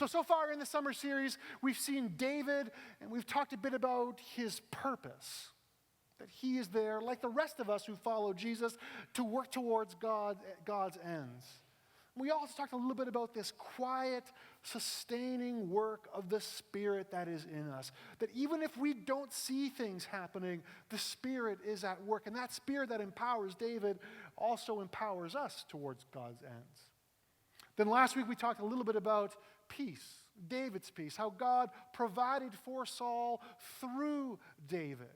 So far in the summer series, we've seen David, and we've talked a bit about his purpose. That he is there, like the rest of us who follow Jesus, to work towards God's ends. We also talked a little bit about this quiet, sustaining work of the Spirit that is in us. That even if we don't see things happening, the Spirit is at work. And that Spirit that empowers David also empowers us towards God's ends. Then last week we talked a little bit about peace, David's peace, how God provided for Saul through David.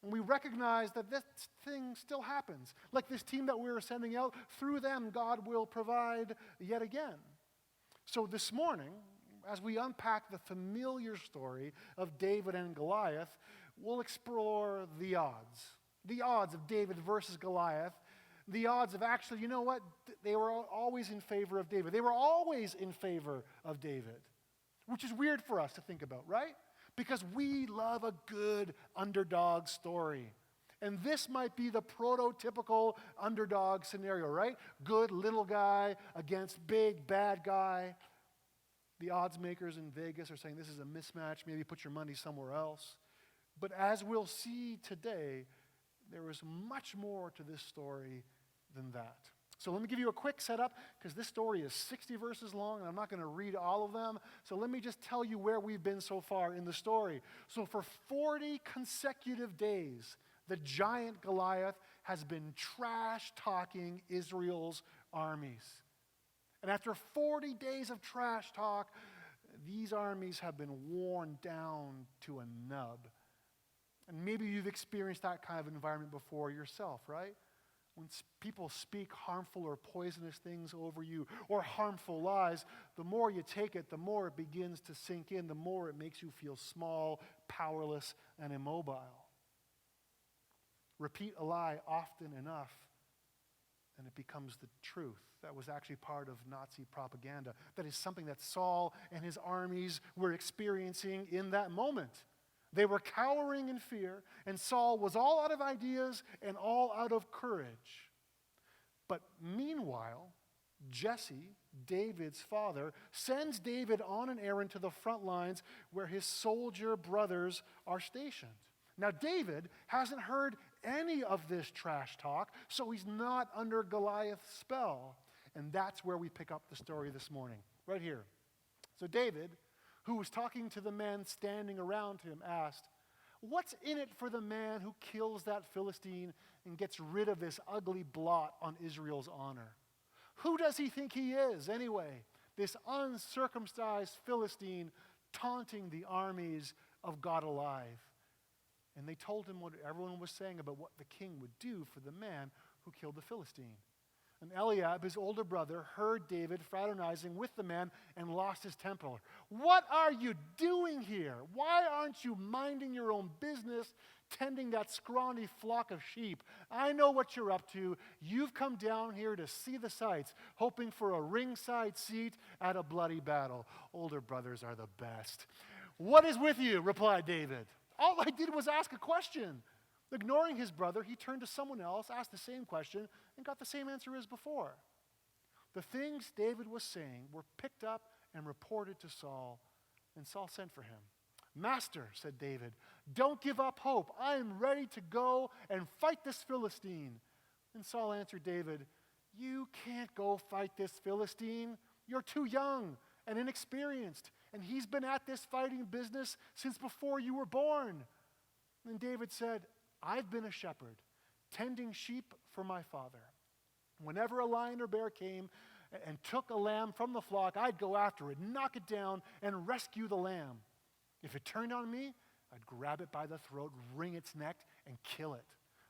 And we recognize that this thing still happens. Like this team that we're sending out, through them God will provide yet again. So this morning, as we unpack the familiar story of David and Goliath, we'll explore the odds. The odds of David versus Goliath. The odds of actually, you know what? They were always in favor of David. They were always in favor of David, which is weird for us to think about, right? Because we love a good underdog story. And this might be the prototypical underdog scenario, right? Good little guy against big bad guy. The odds makers in Vegas are saying this is a mismatch. Maybe put your money somewhere else. But as we'll see today, there is much more to this story than that. So let me give you a quick setup, because this story is 60 verses long, and I'm not going to read all of them. So let me just tell you where we've been so far in the story. So for 40 consecutive days, the giant Goliath has been trash-talking Israel's armies. And after 40 days of trash talk, these armies have been worn down to a nub. And maybe you've experienced that kind of environment before yourself, right? When people speak harmful or poisonous things over you, or harmful lies, the more you take it, the more it begins to sink in, the more it makes you feel small, powerless, and immobile. Repeat a lie often enough, and it becomes the truth. That was actually part of Nazi propaganda. That is something that Saul and his armies were experiencing in that moment. They were cowering in fear, and Saul was all out of ideas and all out of courage. But meanwhile, Jesse, David's father, sends David on an errand to the front lines where his soldier brothers are stationed. Now, David hasn't heard any of this trash talk, so he's not under Goliath's spell. And that's where we pick up the story this morning, right here. So David, who was talking to the men standing around him, asked, "What's in it for the man who kills that Philistine and gets rid of this ugly blot on Israel's honor? Who does he think he is, anyway, this uncircumcised Philistine taunting the armies of God alive?" And they told him what everyone was saying about what the king would do for the man who killed the Philistine. And Eliab, his older brother, heard David fraternizing with the man and lost his temper. "What are you doing here? Why aren't you minding your own business, tending that scrawny flock of sheep? I know what you're up to. You've come down here to see the sights, hoping for a ringside seat at a bloody battle." Older brothers are the best. "What is with you?" replied David. "All I did was ask a question." Ignoring his brother, he turned to someone else, asked the same question, and got the same answer as before. The things David was saying were picked up and reported to Saul, and Saul sent for him. "Master," said David, "don't give up hope. I am ready to go and fight this Philistine." And Saul answered David, "You can't go fight this Philistine. You're too young and inexperienced, and he's been at this fighting business since before you were born." And David said, "I've been a shepherd, tending sheep for my father. Whenever a lion or bear came and took a lamb from the flock, I'd go after it, knock it down, and rescue the lamb. If it turned on me, I'd grab it by the throat, wring its neck, and kill it.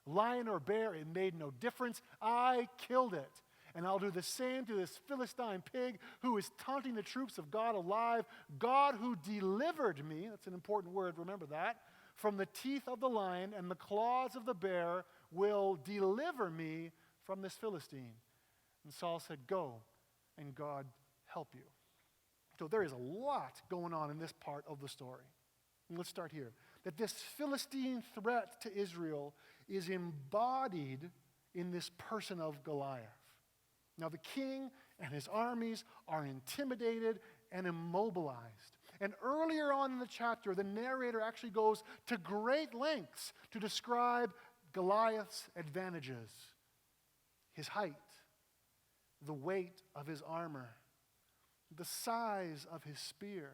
Lion or bear, it made no difference. I killed it. And I'll do the same to this Philistine pig who is taunting the troops of God alive. God who delivered me," that's an important word, remember that, "from the teeth of the lion and the claws of the bear will deliver me from this Philistine." And Saul said, "Go, and God help you." So there is a lot going on in this part of the story. And let's start here. That this Philistine threat to Israel is embodied in this person of Goliath. Now the king and his armies are intimidated and immobilized. And earlier on in the chapter, the narrator actually goes to great lengths to describe Goliath's advantages: his height, the weight of his armor, the size of his spear.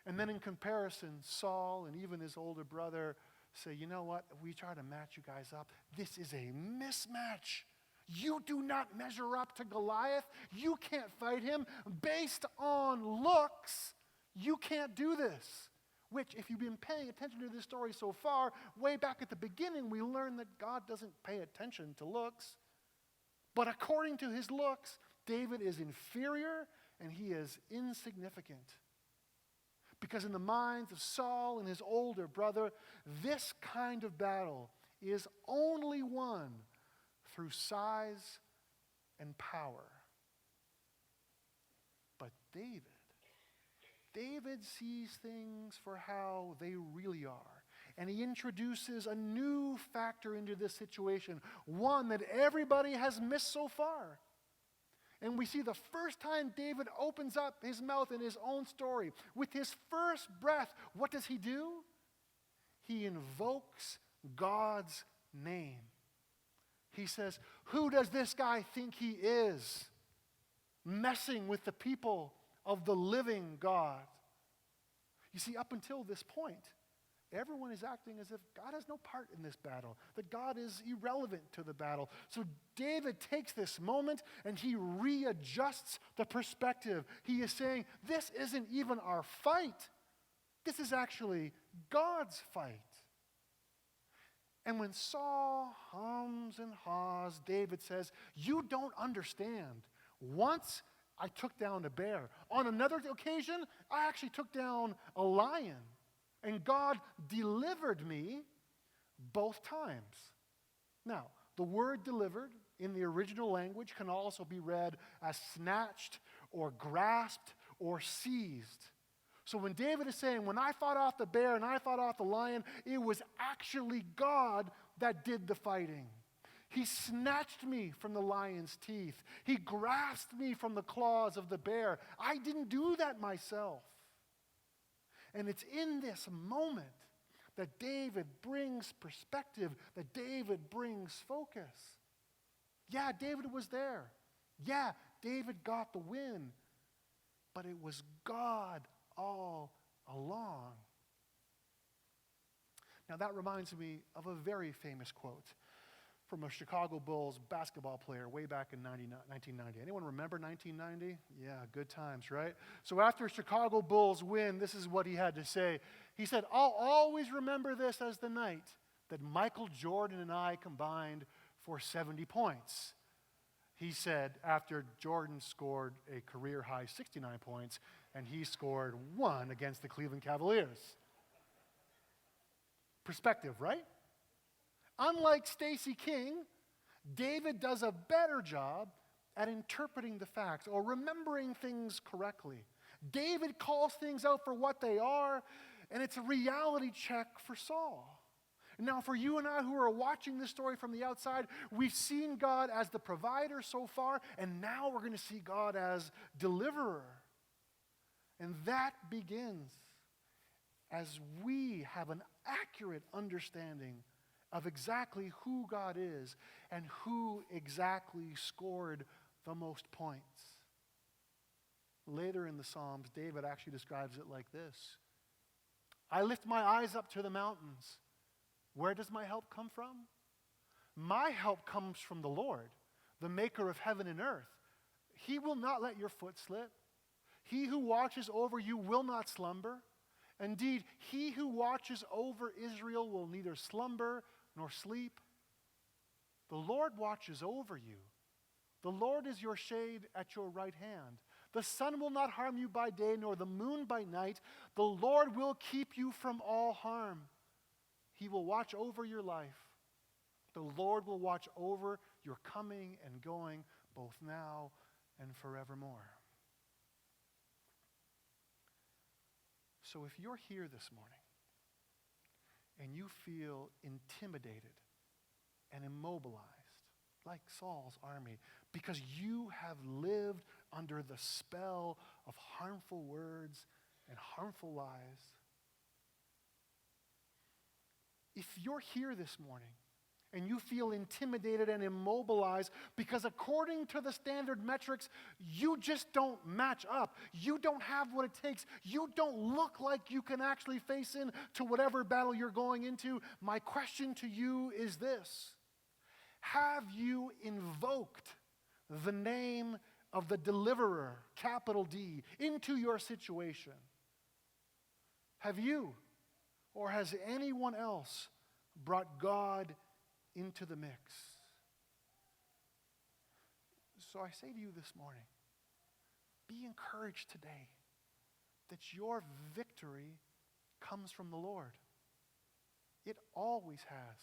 And then in comparison, Saul and even his older brother say, you know what, if we try to match you guys up, this is a mismatch. You do not measure up to Goliath. You can't fight him. Based on looks, you can't do this. Which, if you've been paying attention to this story so far, way back at the beginning, we learned that God doesn't pay attention to looks. But according to his looks, David is inferior and he is insignificant. Because in the minds of Saul and his older brother, this kind of battle is only won through size and power. But David sees things for how they really are. And he introduces a new factor into this situation, one that everybody has missed so far. And we see the first time David opens up his mouth in his own story, with his first breath, what does he do? He invokes God's name. He says, who does this guy think he is, messing with the people of the living God? You see, up until this point, everyone is acting as if God has no part in this battle, that God is irrelevant to the battle. So David takes this moment and he readjusts the perspective. He is saying, this isn't even our fight. This is actually God's fight. And when Saul hums and haws, David says, you don't understand. Once I took down a bear. On another occasion, I actually took down a lion. And God delivered me both times. Now, the word delivered in the original language can also be read as snatched or grasped or seized. So when David is saying, when I fought off the bear and I fought off the lion, it was actually God that did the fighting. He snatched me from the lion's teeth. He grasped me from the claws of the bear. I didn't do that myself. And it's in this moment that David brings perspective, that David brings focus. Yeah, David was there. Yeah, David got the win. But it was God all along. Now that reminds me of a very famous quote from a Chicago Bulls basketball player way back in 1990. Anyone remember 1990? Yeah, good times, right? So after Chicago Bulls win, this is what he had to say. He said, I'll always remember this as the night that Michael Jordan and I combined for 70 points. He said after Jordan scored a career-high 69 points, and he scored 1 against the Cleveland Cavaliers. Perspective, right? Unlike Stacey King, David does a better job at interpreting the facts or remembering things correctly. David calls things out for what they are, and it's a reality check for Saul. Now, for you and I who are watching this story from the outside, we've seen God as the provider so far, and now we're going to see God as deliverer. And that begins as we have an accurate understanding of exactly who God is and who exactly scored the most points. Later in the Psalms, David actually describes it like this. I lift my eyes up to the mountains. Where does my help come from? My help comes from the Lord, the maker of heaven and earth. He will not let your foot slip. He who watches over you will not slumber. Indeed, he who watches over Israel will neither slumber nor sleep. The Lord watches over you. The Lord is your shade at your right hand. The sun will not harm you by day, nor the moon by night. The Lord will keep you from all harm. He will watch over your life. The Lord will watch over your coming and going, both now and forevermore. So if you're here this morning and you feel intimidated and immobilized, like Saul's army, because you have lived under the spell of harmful words and harmful lies. If you're here this morning and you feel intimidated and immobilized because according to the standard metrics, you just don't match up. You don't have what it takes. You don't look like you can actually face into whatever battle you're going into. My question to you is this: have you invoked the name of the deliverer, capital D, into your situation? Have you, or has anyone else brought God into the mix? So I say to you this morning, be encouraged today that your victory comes from the Lord. It always has.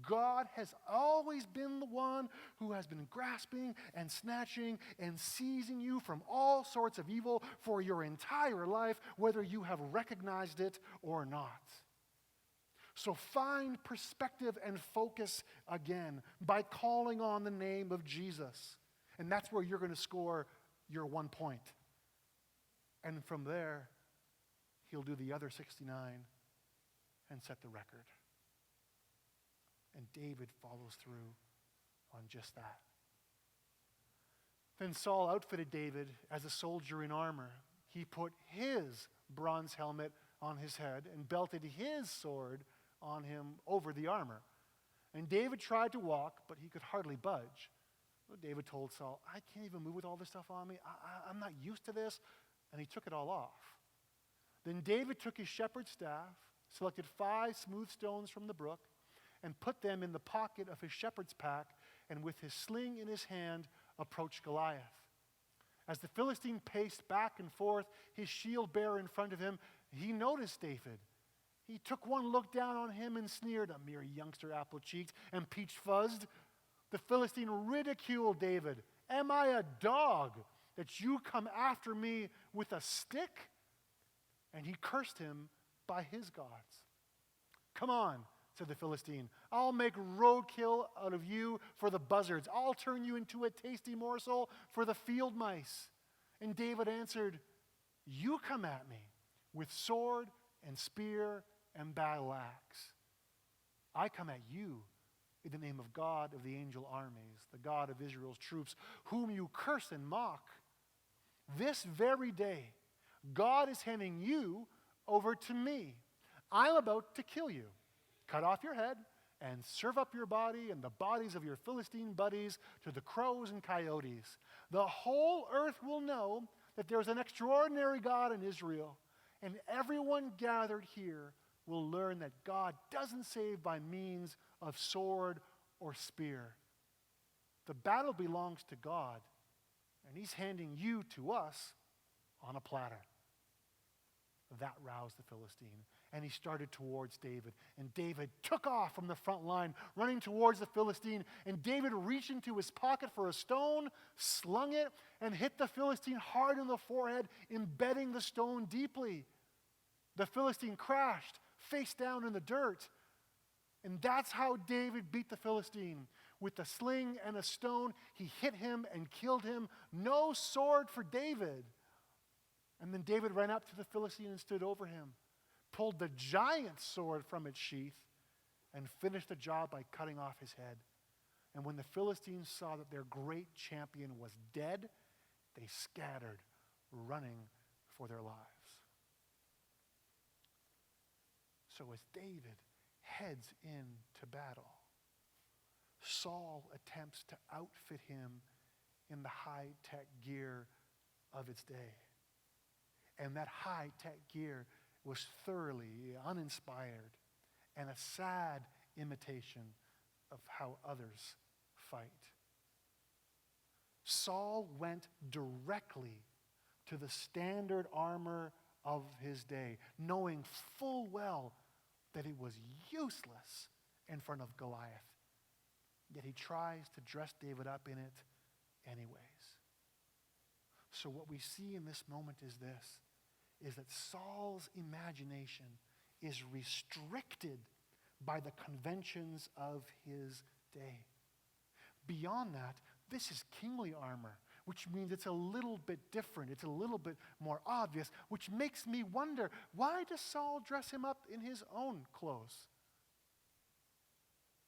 God has always been the one who has been grasping and snatching and seizing you from all sorts of evil for your entire life, whether you have recognized it or not. So find perspective and focus again by calling on the name of Jesus. And that's where you're going to score your 1 point. And from there, he'll do the other 69 and set the record. And David follows through on just that. Then Saul outfitted David as a soldier in armor. He put his bronze helmet on his head and belted his sword on him over the armor. And David tried to walk, but he could hardly budge. So David told Saul, I can't even move with all this stuff on me. I'm not used to this. And he took it all off. Then David took his shepherd's staff, selected 5 smooth stones from the brook, and put them in the pocket of his shepherd's pack, and with his sling in his hand, approached Goliath. As the Philistine paced back and forth, his shield bearer in front of him, he noticed David. He took one look down on him and sneered, a mere youngster apple-cheeked and peach-fuzzed. The Philistine ridiculed David. Am I a dog that you come after me with a stick? And he cursed him by his gods. Come on, said the Philistine. I'll make roadkill out of you for the buzzards. I'll turn you into a tasty morsel for the field mice. And David answered, you come at me with sword and spear and battle axe. I come at you in the name of God of the angel armies, the God of Israel's troops, whom you curse and mock. This very day, God is handing you over to me. I'm about to kill you, cut off your head, and serve up your body and the bodies of your Philistine buddies to the crows and coyotes. The whole earth will know that there's an extraordinary God in Israel, and everyone gathered here will learn that God doesn't save by means of sword or spear. The battle belongs to God, and he's handing you to us on a platter. That roused the Philistine, and he started towards David. And David took off from the front line, running towards the Philistine. And David reached into his pocket for a stone, slung it, and hit the Philistine hard in the forehead, embedding the stone deeply. The Philistine crashed, face down in the dirt. And that's how David beat the Philistine. With a sling and a stone, he hit him and killed him. No sword for David. And then David ran up to the Philistine and stood over him, pulled the giant sword from its sheath, and finished the job by cutting off his head. And when the Philistines saw that their great champion was dead, they scattered, running for their lives. So as David heads into battle, Saul attempts to outfit him in the high-tech gear of its day. And that high-tech gear was thoroughly uninspired and a sad imitation of how others fight. Saul went directly to the standard armor of his day, knowing full well that it was useless in front of Goliath. Yet he tries to dress David up in it anyways. So what we see in this moment is that Saul's imagination is restricted by the conventions of his day. Beyond that, this is kingly armor which means it's a little bit different. It's a little bit more obvious, which makes me wonder, why does Saul dress him up in his own clothes?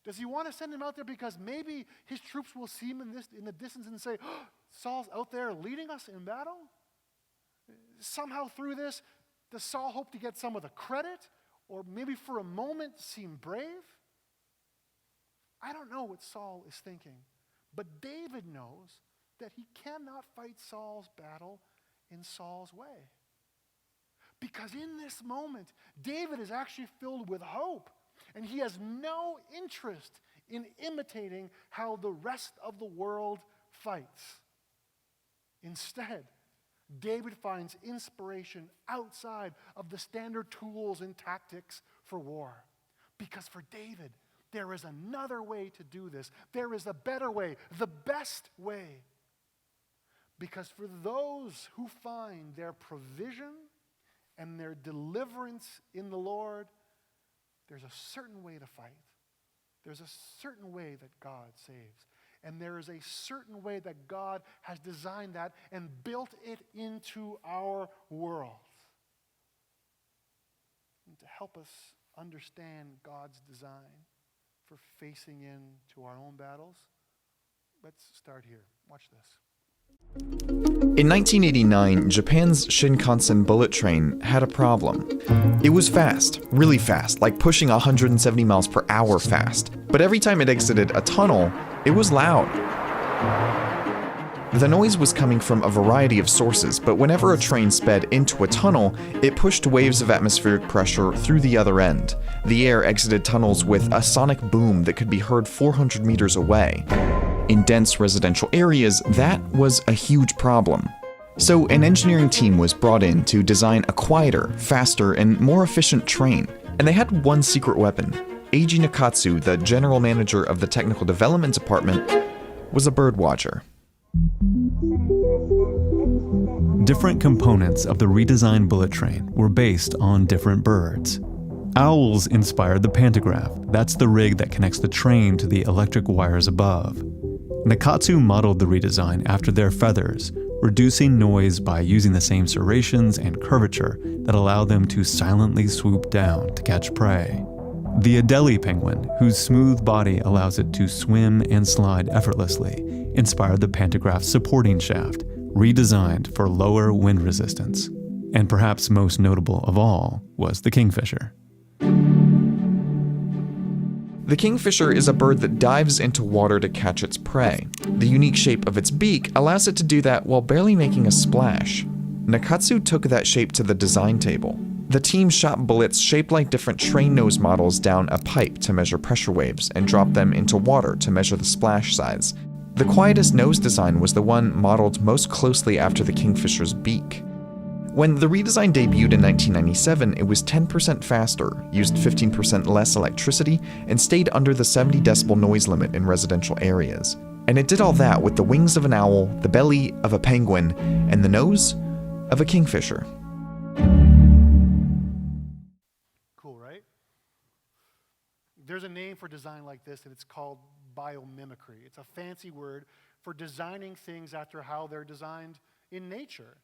Does he want to send him out there because maybe his troops will see him in the distance and say, oh, Saul's out there leading us in battle? Somehow through this, does Saul hope to get some of the credit, or maybe for a moment seem brave? I don't know what Saul is thinking, but David knows that he cannot fight Saul's battle in Saul's way. Because in this moment, David is actually filled with hope, and he has no interest in imitating how the rest of the world fights. Instead, David finds inspiration outside of the standard tools and tactics for war. Because for David, there is another way to do this. There is a better way, the best way. Because for those who find their provision and their deliverance in the Lord, there's a certain way to fight. There's a certain way that God saves. And there is a certain way that God has designed that and built it into our world. And to help us understand God's design for facing into our own battles, let's start here. Watch this. In 1989, Japan's Shinkansen bullet train had a problem. It was fast, really fast, like pushing 170 miles per hour fast. But every time it exited a tunnel, it was loud. The noise was coming from a variety of sources, but whenever a train sped into a tunnel, it pushed waves of atmospheric pressure through the other end. The air exited tunnels with a sonic boom that could be heard 400 meters away. In dense residential areas, that was a huge problem. So an engineering team was brought in to design a quieter, faster, and more efficient train. And they had one secret weapon. Eiji Nakatsu, the general manager of the technical development department, was a bird watcher. Different components of the redesigned bullet train were based on different birds. Owls inspired the pantograph. That's the rig that connects the train to the electric wires above. Nakatsu modeled the redesign after their feathers, reducing noise by using the same serrations and curvature that allow them to silently swoop down to catch prey. The Adelie penguin, whose smooth body allows it to swim and slide effortlessly, inspired the pantograph's supporting shaft, redesigned for lower wind resistance. And perhaps most notable of all was the kingfisher. The kingfisher is a bird that dives into water to catch its prey. The unique shape of its beak allows it to do that while barely making a splash. Nakatsu took that shape to the design table. The team shot bullets shaped like different train nose models down a pipe to measure pressure waves and dropped them into water to measure the splash size. The quietest nose design was the one modeled most closely after the kingfisher's beak. When the redesign debuted in 1997, it was 10% faster, used 15% less electricity, and stayed under the 70 decibel noise limit in residential areas. And it did all that with the wings of an owl, the belly of a penguin, and the nose of a kingfisher. Cool, right? There's a name for design like this, and it's called biomimicry. It's a fancy word for designing things after how they're designed in nature.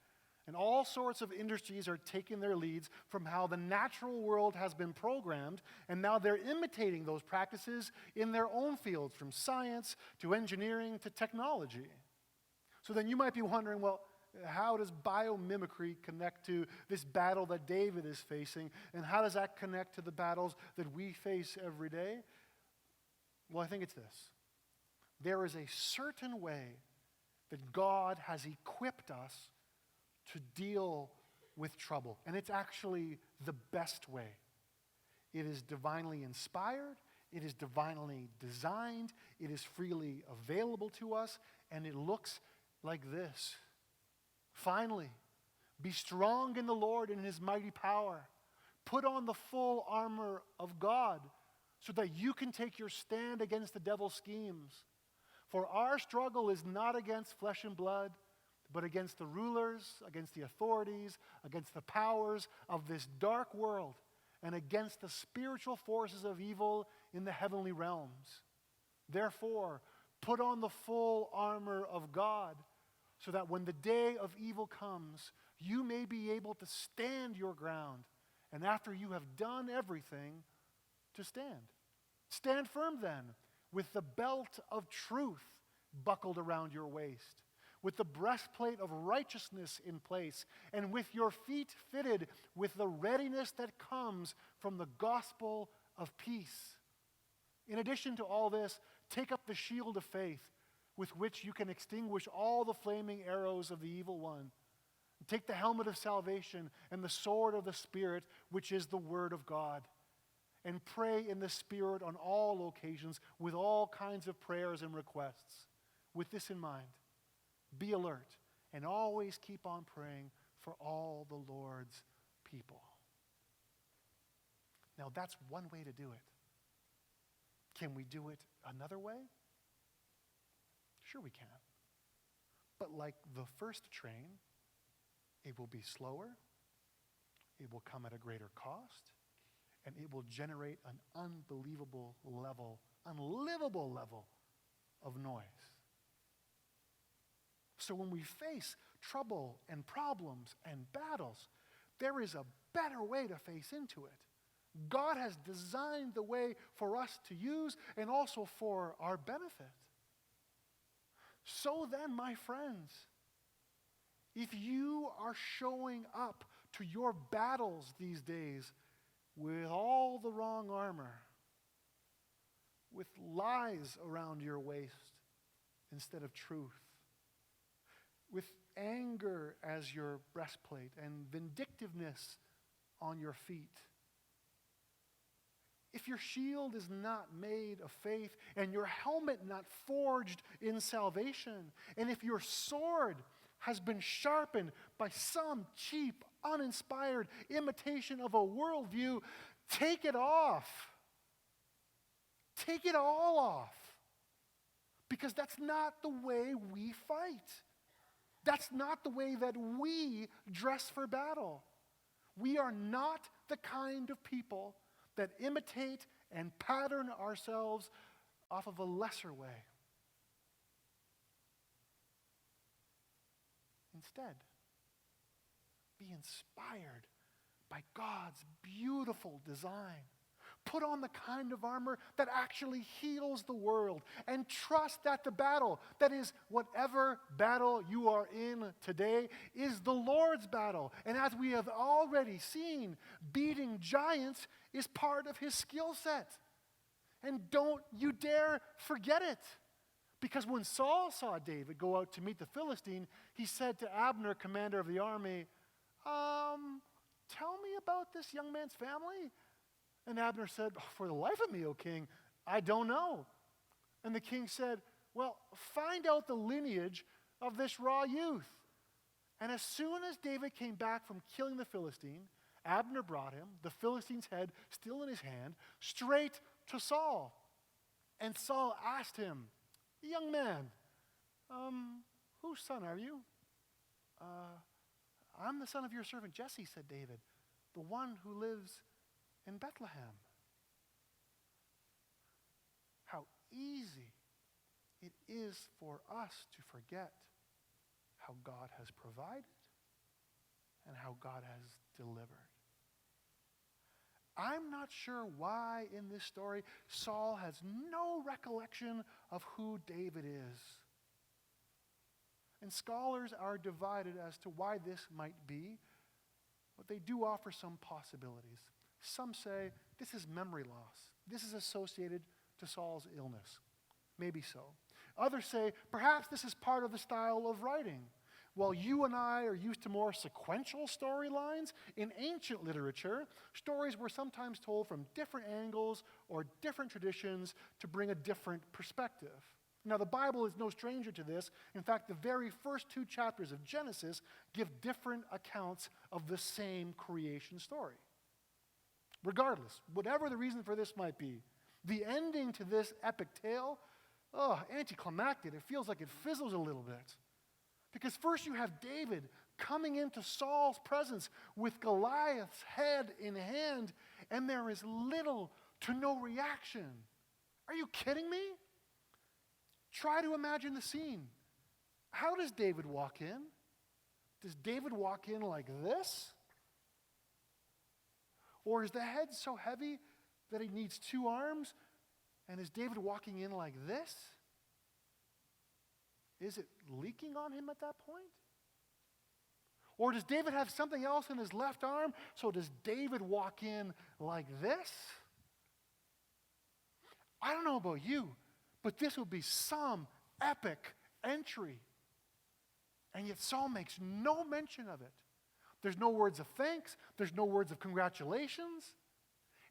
And all sorts of industries are taking their leads from how the natural world has been programmed, and now they're imitating those practices in their own fields, from science to engineering to technology. So then you might be wondering, well, how does biomimicry connect to this battle that David is facing, and how does that connect to the battles that we face every day? Well, I think it's this. There is a certain way that God has equipped us to deal with trouble. And it's actually the best way. It is divinely inspired, it is divinely designed, it is freely available to us, and it looks like this. Finally, be strong in the Lord and in his mighty power. Put on the full armor of God so that you can take your stand against the devil's schemes. For our struggle is not against flesh and blood, but against the rulers, against the authorities, against the powers of this dark world, and against the spiritual forces of evil in the heavenly realms. Therefore, put on the full armor of God, so that when the day of evil comes, you may be able to stand your ground. And after you have done everything, to stand. Stand firm then, with the belt of truth buckled around your waist, with the breastplate of righteousness in place, and with your feet fitted with the readiness that comes from the gospel of peace. In addition to all this, take up the shield of faith, with which you can extinguish all the flaming arrows of the evil one. Take the helmet of salvation and the sword of the Spirit, which is the word of God. And pray in the Spirit on all occasions with all kinds of prayers and requests. With this in mind, be alert and always keep on praying for all the Lord's people. Now that's one way to do it. Can we do it another way? Sure we can. But like the first train, it will be slower, it will come at a greater cost, and it will generate an unbelievable level, unlivable level of noise. So when we face trouble and problems and battles, there is a better way to face into it. God has designed the way for us to use and also for our benefit. So then, my friends, if you are showing up to your battles these days with all the wrong armor, with lies around your waist instead of truth, with anger as your breastplate and vindictiveness on your feet, if your shield is not made of faith and your helmet not forged in salvation, and if your sword has been sharpened by some cheap, uninspired imitation of a worldview, take it off. Take it all off. Because that's not the way we fight. That's not the way that we dress for battle. We are not the kind of people that imitate and pattern ourselves off of a lesser way. Instead, be inspired by God's beautiful design. Put on the kind of armor that actually heals the world, and trust that the battle, that is, whatever battle you are in today, is the Lord's battle. And as we have already seen, beating giants is part of his skill set. And don't you dare forget it. Because when Saul saw David go out to meet the Philistine, he said to Abner, commander of the army, tell me about this young man's family. And Abner said, for the life of me, O king, I don't know. And the king said, well, find out the lineage of this raw youth. And as soon as David came back from killing the Philistine, Abner brought him, the Philistine's head still in his hand, straight to Saul. And Saul asked him, young man, whose son are you? I'm the son of your servant Jesse, said David, the one who lives in Bethlehem. How easy it is for us to forget how God has provided and how God has delivered. I'm not sure why in this story Saul has no recollection of who David is. And scholars are divided as to why this might be, but they do offer some possibilities. Some say this is memory loss. This is associated to Saul's illness. Maybe so. Others say perhaps this is part of the style of writing. While you and I are used to more sequential storylines, in ancient literature, stories were sometimes told from different angles or different traditions to bring a different perspective. Now, the Bible is no stranger to this. In fact, the very first 2 chapters of Genesis give different accounts of the same creation story. Regardless, whatever the reason for this might be, the ending to this epic tale, anticlimactic. It feels like it fizzles a little bit. Because first you have David coming into Saul's presence with Goliath's head in hand, and there is little to no reaction. Are you kidding me? Try to imagine the scene. How does David walk in? Does David walk in like this? Or is the head so heavy that he needs two arms? And is David walking in like this? Is it leaking on him at that point? Or does David have something else in his left arm? So does David walk in like this? I don't know about you, but this would be some epic entry. And yet Saul makes no mention of it. There's no words of thanks. There's no words of congratulations.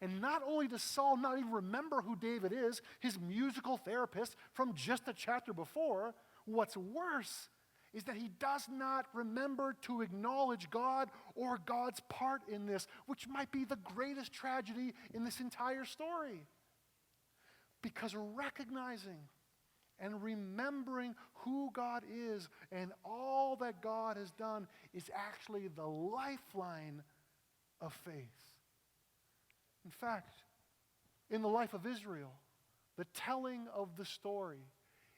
And not only does Saul not even remember who David is, his musical therapist from just a chapter before, what's worse is that he does not remember to acknowledge God or God's part in this, which might be the greatest tragedy in this entire story. Because recognizing and remembering who God is and all that God has done is actually the lifeline of faith. In fact, in the life of Israel, the telling of the story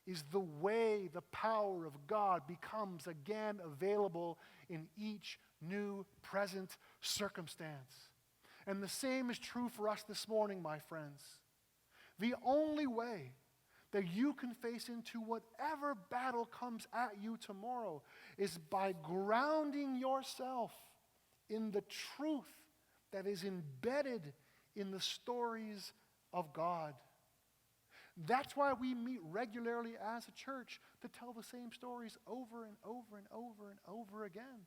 is the way the power of God becomes again available in each new present circumstance. And the same is true for us this morning, my friends. The only way that you can face into whatever battle comes at you tomorrow is by grounding yourself in the truth that is embedded in the stories of God. That's why we meet regularly as a church to tell the same stories over and over and over and over again.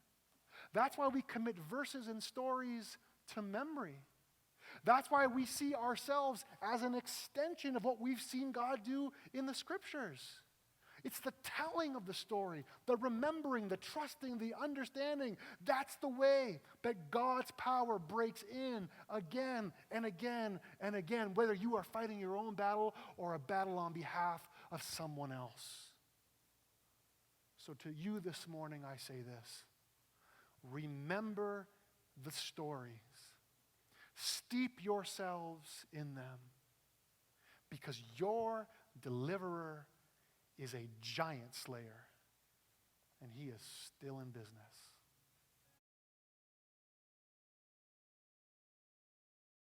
That's why we commit verses and stories to memory. That's why we see ourselves as an extension of what we've seen God do in the Scriptures. It's the telling of the story, the remembering, the trusting, the understanding. That's the way that God's power breaks in again and again and again, whether you are fighting your own battle or a battle on behalf of someone else. So to you this morning, I say this. Remember the stories. Steep yourselves in them, because your deliverer is a giant slayer, and he is still in business.